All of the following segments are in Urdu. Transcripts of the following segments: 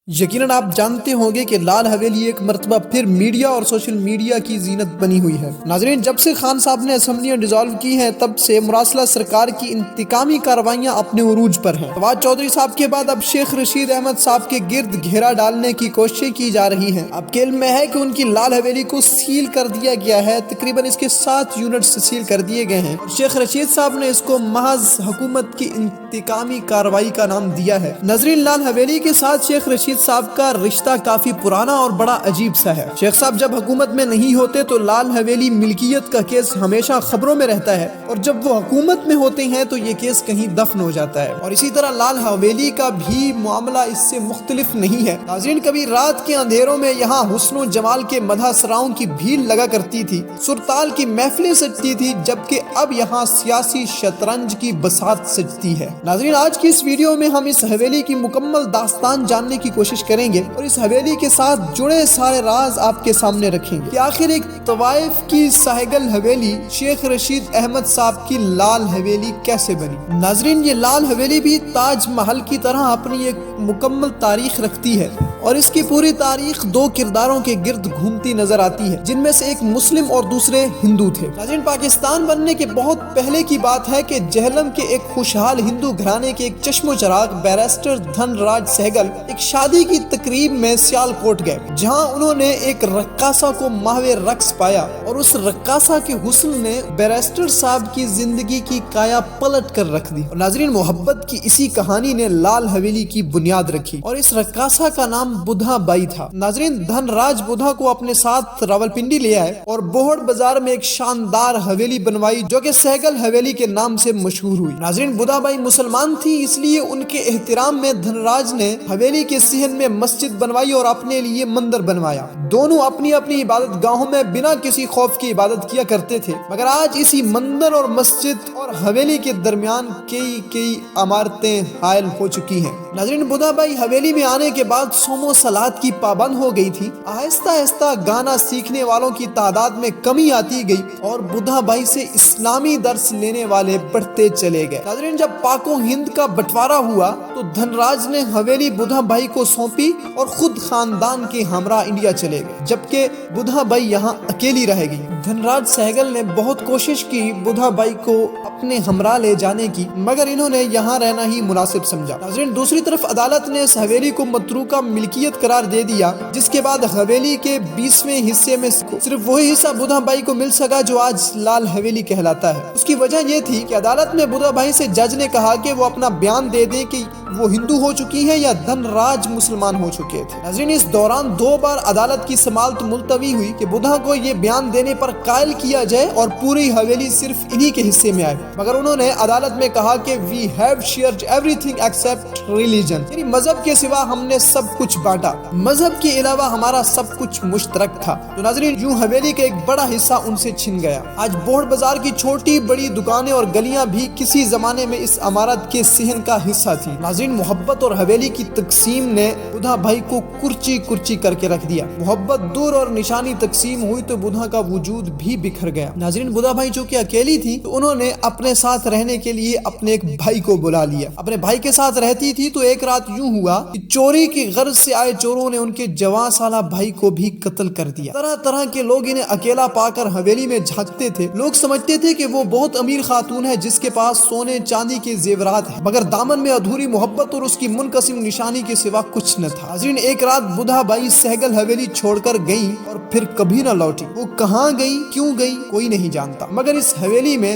یقیناً آپ جانتے ہوں گے کہ لال حویلی ایک مرتبہ پھر میڈیا اور سوشل میڈیا کی زینت بنی ہوئی ہے۔ ناظرین، جب سے خان صاحب نے اسمبلیاں ڈیزالو کی ہیں تب سے مراسلہ سرکار کی انتقامی کارروائیاں اپنے عروج پر ہیں۔ فواد چودھری صاحب کے بعد اب شیخ رشید احمد صاحب کے گرد گھیرا ڈالنے کی کوششیں کی جا رہی ہیں۔ آپ کے علم میں ہے کہ ان کی لال حویلی کو سیل کر دیا گیا ہے، تقریباً اس کے 7 یونٹس سیل کر دیے گئے ہیں۔ شیخ رشید صاحب نے اس کو محض حکومت کی انتقامی کارروائی کا نام دیا ہے۔ ناظرین، لال حویلی کے ساتھ شیخ رشید صاحب کا رشتہ کافی پرانا اور بڑا عجیب سا ہے۔ شیخ صاحب جب حکومت میں نہیں ہوتے تو لال حویلی ملکیت کا کیس ہمیشہ خبروں میں رہتا ہے، اور جب وہ حکومت میں ہوتے ہیں تو یہ کیس کہیں دفن ہو جاتا ہے۔ اور اسی طرح لال حویلی کا بھی معاملہ اس سے مختلف نہیں ہے۔ ناظرین، کبھی رات کے اندھیروں میں یہاں حسن و جمال کے مدح سراؤں کی بھیڑ لگا کرتی تھی، سرتال کی محفلیں سجتی تھی، جبکہ اب یہاں سیاسی شطرنج کی بساط سجتی ہے۔ ناظرین، آج کی اس ویڈیو میں ہم اس حویلی کی مکمل داستان جاننے کی کوشش کریں گے اور اس حویلی کے ساتھ جڑے سارے راز آپ کے سامنے رکھیں گے کہ آخر ایک طوائف کی ساحگل حویلی شیخ رشید احمد صاحب کی لال حویلی کیسے بنی۔ ناظرین، یہ لال حویلی بھی تاج محل کی طرح اپنی ایک مکمل تاریخ رکھتی ہے، اور اس کی پوری تاریخ 2 کرداروں کے گرد گھومتی نظر آتی ہے، جن میں سے ایک مسلم اور دوسرے ہندو تھے۔ ناظرین، پاکستان بننے کے بہت پہلے کی بات ہے کہ جہلم کے ایک خوشحال ہندو گھرانے کے ایک چشم و چراغ بیرسٹر دھن راج سہگل ایک شادی کی تقریب میں سیال کوٹ گئے، جہاں انہوں نے ایک رقاصہ کو ماہوے رقص پایا، اور اس رقاصہ کے حسن نے بیرسٹر صاحب کی زندگی کی کایا پلٹ کر رکھ دی۔ اور ناظرین، محبت کی اسی کہانی نے لال حویلی کی بنیاد رکھی، اور اس رقاصہ کا نام بدھا بائی تھا۔ ناظرین، دھن راج بدھا کو اپنے ساتھ راولپنڈی لے آئے اور بوہڑ بازار میں ایک شاندار حویلی بنوائی جو کہ سہگل حویلی کے نام سے مشہور ہوئی۔ ناظرین، بدھا بائی مسلمان تھی، اس لیے ان کے احترام میں دھن راج نے حویلی کے صحن میں مسجد بنوائی اور اپنے لیے مندر بنوایا۔ دونوں اپنی اپنی عبادت گاہوں میں بنا کسی خوف کی عبادت کیا کرتے تھے، مگر آج اسی مندر اور مسجد اور حویلی کے درمیان کئی عمارتیں حائل ہو چکی ہیں۔ ناظرین، بدھا بائی حویلی میں آنے کے بعد صوم و صلات کی پابند ہو گئی تھی۔ آہستہ آہستہ گانا سیکھنے والوں کی تعداد میں کمی آتی گئی اور بدھا بائی سے اسلامی درس لینے والے بڑھتے چلے گئے۔ ناظرین، جب پاک و ہند کا بٹوارا ہوا تو دھن راج نے حویلی بدھا بائی کو سونپی اور خود خاندان کے ہمراہ انڈیا چلے گئے، جبکہ بدھا بائی یہاں اکیلی رہ گئی۔ دھن راج سہگل نے بہت کوشش کی بدھا بائی کو اپنے ہمراہ لے جانے کی، مگر انہوں نے یہاں رہنا ہی مناسب سمجھا۔ ناظرین، دوسری طرف عدالت نے اس حویلی کو متروکہ ملکیت قرار دے دیا، جس کے بعد حویلی کے 20ویں حصے میں صرف وہی حصہ بدھا بائی کو مل سکا جو آج لال حویلی کہلاتا ہے۔ اس کی وجہ یہ تھی کہ عدالت میں بدھا بائی سے جج نے کہا کہ وہ اپنا بیان دے دیں کہ وہ ہندو ہو چکی ہے یا دھن راج مسلمان ہو چکے تھے۔ ناظرین، اس دوران 2 بار عدالت کی سماعت ملتوی ہوئی کہ بدھا کو یہ بیان دینے پر قائل کیا جائے اور پوری حویلی صرف انہی کے حصے میں آئے، مگر انہوں نے عدالت میں کہا کہ we have shared everything except religion، یعنی مذہب کے سوا ہم نے سب کچھ بانٹا، مذہب کے علاوہ ہمارا سب کچھ مشترک تھا۔ تو ناظرین، یوں حویلی کا ایک بڑا حصہ ان سے چھن گیا۔ آج بوہڑ بازار کی چھوٹی بڑی دکانیں اور گلیاں بھی کسی زمانے میں اس عمارت کے صحن کا حصہ تھی۔ ناظرین، محبت اور حویلی کی تقسیم نے بدھا بھائی کو کرچی کر کے رکھ دیا۔ محبت دور اور نشانی تقسیم ہوئی تو بدھا کا وجود بھی بکھر گیا۔ ناظرین، بدھا بھائی چونکہ اکیلی تھی تو انہوں نے اپنے ساتھ رہنے کے لیے اپنے ایک بھائی کو بلا لیا۔ اپنے بھائی کے ساتھ رہتی تھی تو ایک رات یوں ہوا کہ چوری کی غرض سے آئے چوروں نے ان کے جوان سالہ بھائی کو بھی قتل کر دیا۔ طرح طرح کے لوگ انہیں اکیلا پا کر حویلی میں جھانکتے تھے۔ لوگ سمجھتے تھے کہ وہ بہت امیر خاتون ہے جس کے پاس سونے چاندی کے زیورات ہیں، مگر دامن میں ادھوری محبت اور اس کی منقسم نشانی کے سوا کچھ نہ تھا۔ ناظرین، ایک رات بدھا بائی سہگل حویلی چھوڑ کر گئی اور پھر کبھی نہ لوٹی۔ وہ کہاں گئی، کیوں گئی، کوئی نہیں جانتا، مگر اس حویلی میں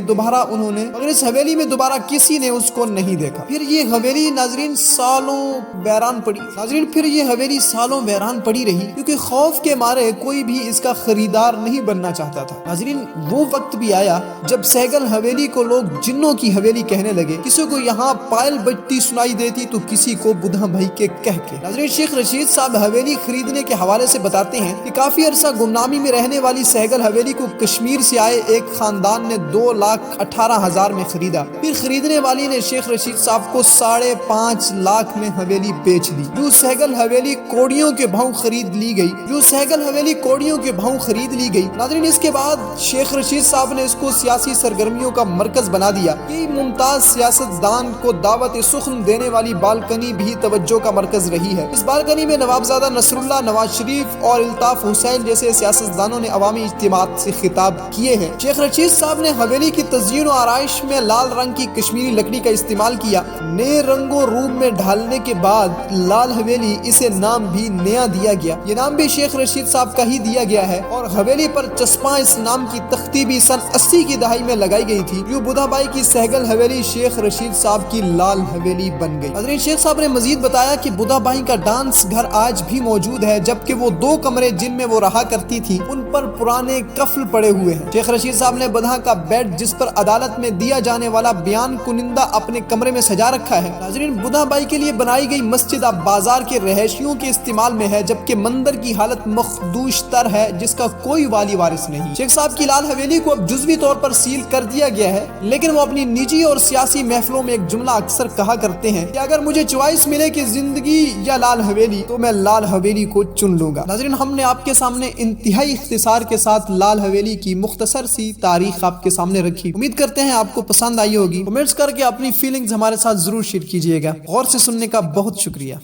دوبارہ کسی نے اس کو نہیں دیکھا۔ پھر یہ حویلی ناظرین سالوں ویران پڑی رہی، کیونکہ خوف کے مارے کوئی بھی اس کا خریدار نہیں بننا چاہتا تھا۔ ناظرین، وہ وقت بھی آیا جب سہگل حویلی کو لوگ جنوں کی حویلی کہنے لگے۔ کسی کو یہاں پائل بجتی سنائی دیتی تو کسی کو بدھا بھائی کے کہہ کے۔ ناظرین، شیخ رشید صاحب حویلی خریدنے کے حوالے سے بتاتے ہیں کہ کافی عرصہ ہمیشہ گمنامی میں رہنے والی سہگل حویلی کو کشمیر سے آئے ایک خاندان نے 2,18,000 میں خریدا۔ پھر خریدنے والی نے شیخ رشید صاحب کو 5.5 لاکھ میں حویلی بیچ دی۔ جو سہگل حویلی کوڑیوں کے بھاؤ خرید لی گئی ناظرین، اس کے بعد شیخ رشید صاحب نے اس کو سیاسی سرگرمیوں کا مرکز بنا دیا۔ یہ ممتاز سیاست دان کو دعوت سخن دینے والی بالکنی بھی توجہ کا مرکز رہی ہے۔ اس بالکنی میں نوابزادہ نصر اللہ، نواز شریف اور الطاف حسین جیسے سیاستدانوں نے عوامی اجتماعات سے خطاب کیے ہیں۔ شیخ رشید صاحب نے حویلی کی تزئین و آرائش میں لال رنگ کی کشمیری لکڑی کا استعمال کیا۔ نئے رنگ و روپ میں ڈھالنے کے بعد لال حویلی اسے نام بھی نیا دیا گیا۔ یہ نام بھی شیخ رشید صاحب کا ہی دیا گیا ہے اور حویلی پر چسپاں اس نام کی تختی بھی سن 80 کی دہائی میں لگائی گئی تھی۔ یوں بدھا بائی کی سہگل حویلی شیخ رشید صاحب کی لال حویلی بن گئی۔ حضرت شیخ صاحب نے مزید بتایا کہ بدھا بائی کا ڈانس گھر آج بھی موجود ہے، جبکہ وہ 2 کمرے جن میں وہ رہا کرتی تھی ان پر پرانے قفل پڑے ہوئے ہیں۔ شیخ رشید صاحب نے بدھا کا بیڈ جس پر عدالت میں دیا جانے والا بیان کنندہ اپنے کمرے میں سجا رکھا ہے۔ ناظرین، بدھا بائی کے لیے بنائی گئی مسجد اب بازار کے رہائشیوں کے استعمال میں ہے، جبکہ مندر کی حالت مخدوش تر ہے جس کا کوئی والی وارث نہیں۔ شیخ صاحب کی لال حویلی کو اب جزوی طور پر سیل کر دیا گیا ہے، لیکن وہ اپنی نجی اور سیاسی محفلوں میں ایک جملہ اکثر کہا کرتے ہیں کہ اگر مجھے چوائس ملے کہ زندگی یا لال حویلی تو میں لال حویلی کو چن لوں گا۔ ناظرین، ہم نے آپ کے سامنے انتہائی اختصار کے ساتھ لال حویلی کی مختصر سی تاریخ آپ کے سامنے رکھی۔ امید کرتے ہیں آپ کو پسند آئی ہوگی۔ کمنٹس کر کے اپنی فیلنگز ہمارے ساتھ ضرور شیئر کیجیے گا۔ غور سے سننے کا بہت شکریہ۔